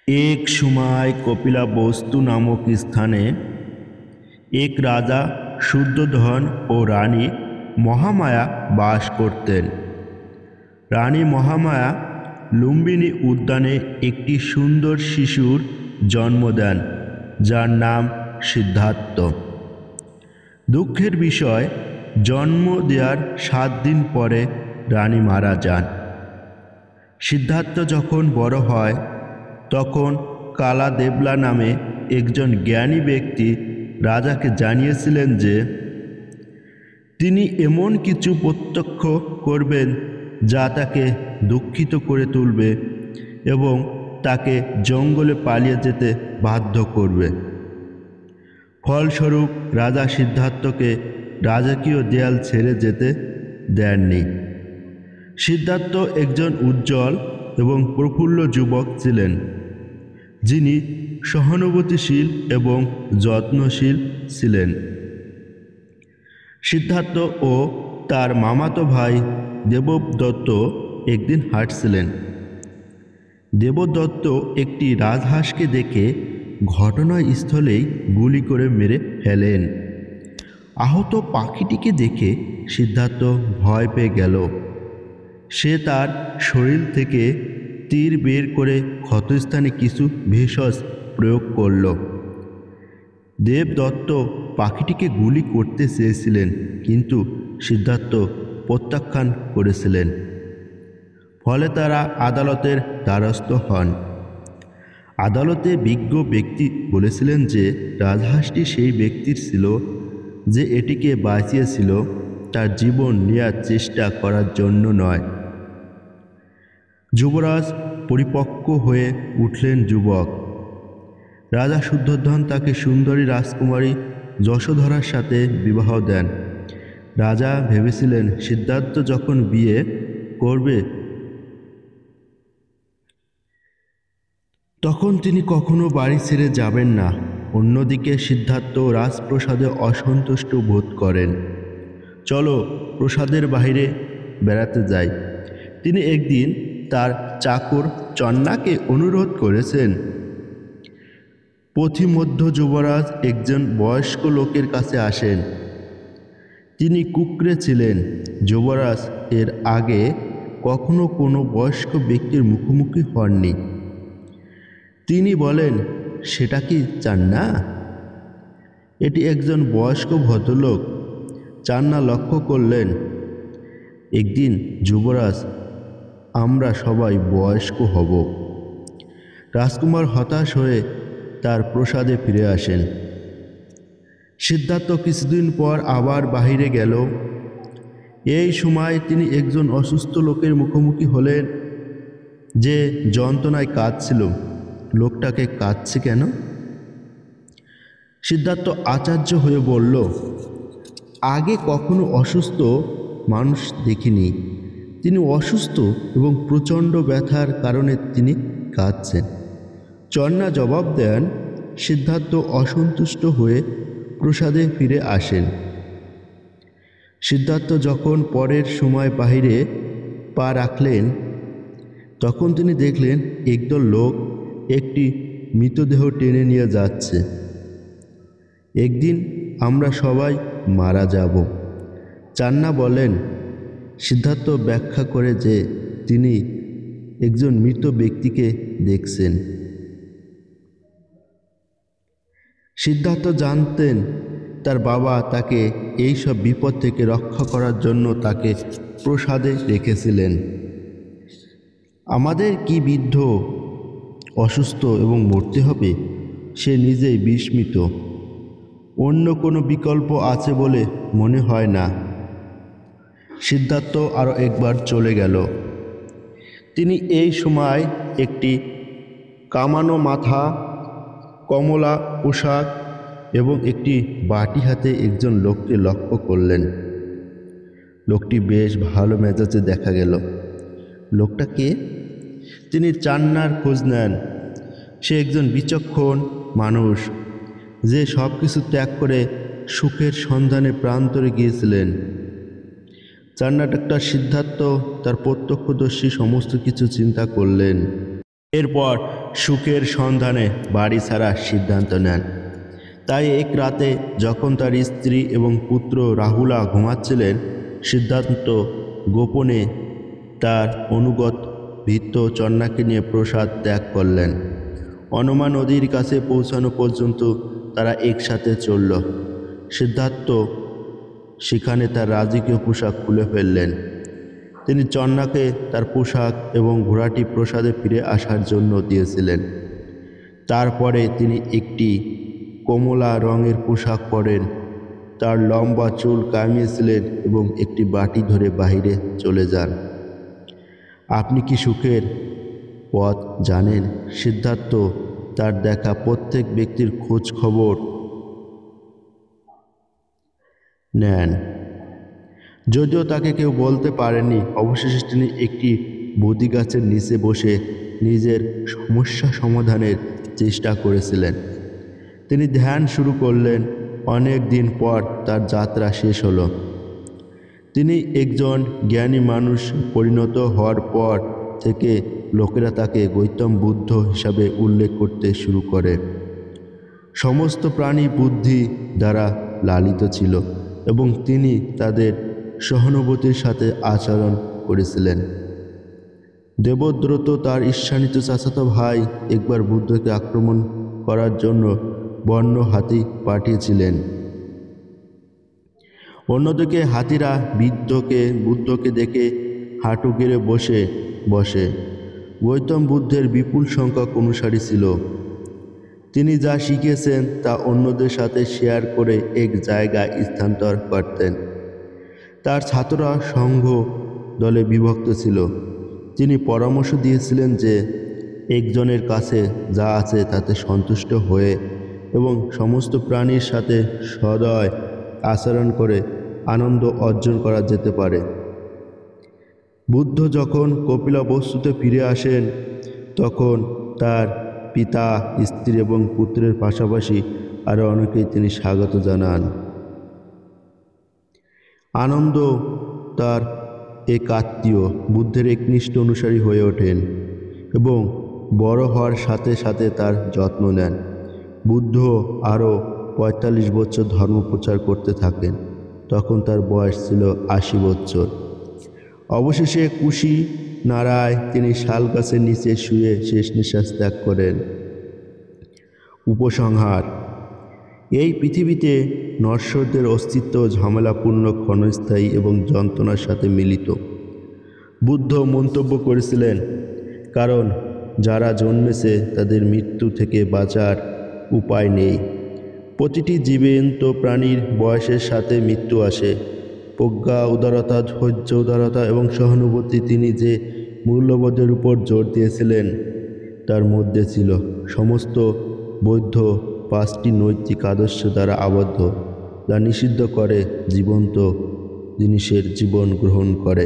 एक समय কপিলাবস্তু নামক স্থানে এক রাজা শুদ্ধোধন ও রানী মহামায়া বাস করতেন। রানী মহামায়া লুম্বিনী উদ্যানে একটি সুন্দর শিশুর জন্ম দেন, যার নাম সিদ্ধার্থ। দুঃখের বিষয়, জন্ম দেওয়ার 7 দিন পরে রানী মারা যান। সিদ্ধার্থ যখন বড় হয় তখন কালা দেবলা নামে একজন জ্ঞানী ব্যক্তি রাজাকে জানিয়েছিলেন যে তিনি এমন কিছু প্রত্যক্ষ করবেন যা তাকে দুঃখিত করে তুলবে এবং তাকে জঙ্গলে পালিয়ে যেতে বাধ্য করবে। ফলস্বরূপ রাজা সিদ্ধার্থকে রাজকীয় দেয়াল ছেড়ে যেতে দেননি। সিদ্ধার্থ একজন উজ্জ্বল এবং প্রফুল্ল যুবক ছিলেন, যিনি সহানুভূতিশীল এবং যত্নশীল ছিলেন। সিদ্ধার্থ ও তার মামাতো ভাই দেবদত্ত একদিন হাঁটছিলেন। দেবদত্ত একটি রাজহাঁসকে দেখে ঘটনাস্থলেই গুলি করে মেরে ফেলেন। আহত পাখিটিকে দেখে সিদ্ধার্থ ভয় পেয়ে গেল। সে তার শরীর থেকে তীর বের করে ক্ষতস্থানে কিছু ভেষজ প্রয়োগ করল। দেবদত্ত পাখিটিকে গুলি করতে চেয়েছিলেন, কিন্তু সিদ্ধার্থ প্রত্যাখ্যান করেছিলেন। ফলে তারা আদালতের দ্বারস্থ হন। আদালতে বিজ্ঞ ব্যক্তি বলেছিলেন যে রাজহাঁসটি সেই ব্যক্তির ছিল যে এটিকে বাঁচিয়েছিল, তার জীবন নেয়ার চেষ্টা করার জন্য নয়। যুবরাজ পরিপক্ক হয়ে উঠলেন যুবক। রাজা শুদ্ধোধন তাকে সুন্দরী রাজকুমারী যশোধরার সাথে বিবাহ দেন। রাজা ভেবেছিলেন সিদ্ধার্থ যখন বিয়ে করবে তখন তিনি কখনো বাড়ি ছেড়ে যাবেন না। অন্যদিকে সিদ্ধার্থ রাজপ্রসাদে অসন্তুষ্ট বোধ করেন। চলো প্রাসাদের বাইরে বেড়াতে যাই। তিনি একদিন তার চাকর চন্নাকে অনুরোধ করেছেন। পথিমধ্য যুবরাজ একজন বয়স্ক লোকের কাছে আসেন। তিনি কুঁকড়ে ছিলেন। যুবরাজ এর আগে কখনো কোনো বয়স্ক ব্যক্তির মুখোমুখি হননি। তিনি বলেন, সেটা কি চান্না? এটি একজন বয়স্ক ভদ্রলোক। চান্না লক্ষ্য করলেন, একদিন যুবরাজ আমরা সবাই বয়স্ক হব। রাজকুমার হতাশ হয়ে তার প্রাসাদে ফিরে আসেন। সিদ্ধার্থ কিছুদিন পর আবার বাহিরে গেল। এই সময় তিনি একজন অসুস্থ লোকের মুখোমুখি হলেন, যে যন্ত্রণায় কাঁদছিল। লোকটাকে কাঁদছে কেন? সিদ্ধার্থ আশ্চর্য হয়ে বলল, আগে কখনো অসুস্থ মানুষ দেখিনি। তিনি অসুস্থ এবং প্রচণ্ড ব্যথার কারণে তিনি কাঁদছেন। চন্না জবাব দেন। সিদ্ধার্থ অসন্তুষ্ট হয়ে প্রাসাদে ফিরে আসেন। সিদ্ধার্থ যখন পরের সময় বাহিরে পা রাখলেন তখন তিনি দেখলেন একদল লোক একটি মৃতদেহ টেনে নিয়ে যাচ্ছে। একদিন আমরা সবাই মারা যাব, চান্না বলেন। সিদ্ধার্থ ব্যাখ্যা করে যে তিনি একজন মৃত ব্যক্তিকে দেখছেন। সিদ্ধার্থ জানতেন তার বাবা তাকে এই সব বিপদ থেকে রক্ষা করার জন্য তাকে প্রাসাদে রেখেছিলেন। আমাদের কি বৃদ্ধ, অসুস্থ এবং মরতে হবে? সে নিজেই বিস্মিত। অন্য কোনো বিকল্প আছে বলে মনে হয় না। সিদ্ধার্থ আরও একবার চলে গেল। তিনি এই সময় একটি কামানো মাথা, কমলা পোশাক এবং একটি বাটি হাতে একজন লোককে লক্ষ্য করলেন। লোকটি বেশ ভালো মেজাজে দেখা গেল। লোকটা কে? তিনি চান্নার খোঁজ নেন। সে একজন বিচক্ষণ মানুষ, যে সব কিছু ত্যাগ করে সুখের সন্ধানে প্রান্তরে গিয়েছিলেন। চান্না ডাক্তার সিদ্ধার্থ তার প্রত্যক্ষদর্শী সমস্ত কিছু চিন্তা করলেন। এরপর সুখের সন্ধানে বাড়ি ছাড়ার সিদ্ধান্ত নেন। তাই এক রাতে যখন তার স্ত্রী এবং পুত্র রাহুলা ঘুমাচ্ছিলেন, সিদ্ধান্ত গোপনে তার অনুগত ভৃত্য চন্নাকে নিয়ে প্রসাদ ত্যাগ করলেন। অনমা নদীর কাছে পৌঁছানো পর্যন্ত তারা একসাথে চলল। সিদ্ধার্থ সেখানে তার রাজকীয় পোশাক খুলে ফেললেন। তিনি চন্নাকে তার পোশাক এবং ঘোড়াটি প্রসাদে ফিরে আসার জন্য দিয়েছিলেন। তারপরে তিনি একটি কমলা রঙের পোশাক পরেন, তার লম্বা চুল কামিয়েছিলেন এবং একটি বাটি ধরে বাইরে চলে যান। আপনি কি সুখের পথ জানেন? সিদ্ধার্থ তার দেখা প্রত্যেক ব্যক্তির খোঁজ খবর নেন, যদিও তাকে কেউ বলতে পারেনি। অবশেষে তিনি একটি বোধি গাছের নিচে বসে নিজের সমস্যা সমাধানের চেষ্টা করেছিলেন। তিনি ধ্যান শুরু করলেন। অনেক দিন পর তার যাত্রা শেষ হলো। তিনি একজন জ্ঞানী মানুষ পরিণত হওয়ার পর থেকে লোকেরা তাকে গৌতম বুদ্ধ হিসাবে উল্লেখ করতে শুরু করে। সমস্ত প্রাণী বুদ্ধি দ্বারা লালিত ছিল এবং তিনি তাদের সহানুভূতির সাথে আচরণ করেছিলেন। দেবদ্রত তার ঈর্ষান্বিত চাচাতো ভাই একবার বুদ্ধকে আক্রমণ করার জন্য বন্য হাতি পাঠিয়েছিলেন। অন্যদিকে হাতিরা বুদ্ধকে দেখে হাঁটু গেড়ে বসে। গৌতম বুদ্ধের বিপুল সংখ্যক অনুসারী ছিল। তিনি যা শিখেছেন তা অন্যদের সাথে শেয়ার করে এক জায়গায় স্থানান্তর করতেন। তার ছাত্ররা সংঘ দলে বিভক্ত ছিল। তিনি পরামর্শ দিয়েছিলেন যে একজনের কাছে যা আছে তাতে সন্তুষ্ট হয়ে এবং সমস্ত প্রাণীর সাথে সদয় আচরণ করে আনন্দ অর্জন করা যেতে পারে। বুদ্ধ যখন কপিলাবস্তুতে ফিরে আসেন, তখন তার পিতা, স্ত্রী এবং পুত্রের পাশাপাশি আরও অনেকেই তিনি স্বাগত জানান। আনন্দ তার এক আত্মীয় বুদ্ধের একনিষ্ঠ অনুসারী হয়ে ওঠেন এবং বড় হওয়ার সাথে সাথে তার যত্ন নেন। বুদ্ধ আরও ৪৫ বছর ধর্মপ্রচার করতে থাকেন। তখন তার বয়স ছিল ৮০ বছর। অবশেষে কুশি নাড়ায় তিনি শাল গাছের নিচে শুয়ে শেষ নিঃশ্বাস ত্যাগ করেন। উপসংহার: এই পৃথিবীতে নশ্বরদের অস্তিত্ব ঝামেলাপূর্ণ, ক্ষণস্থায়ী এবং যন্ত্রণার সাথে মিলিত। বুদ্ধ মন্তব্য করেছিলেন, কারণ যারা জন্মেছে তাদের মৃত্যু থেকে বাঁচার উপায় নেই। প্রতিটি জীবন্ত প্রাণীর বয়সের সাথে মৃত্যু আসে। প্রজ্ঞা, উদারতা, ধৈর্য, উদারতা এবং সহানুভূতি তিনি যে মূল্যবোধের উপর জোর দিয়েছিলেন তার মধ্যে ছিল। সমস্ত বৌদ্ধ 5টি নৈতিক আদর্শ দ্বারা আবদ্ধ, যা নিষিদ্ধ করে জীবন্ত জিনিসের জীবন গ্রহণ করে।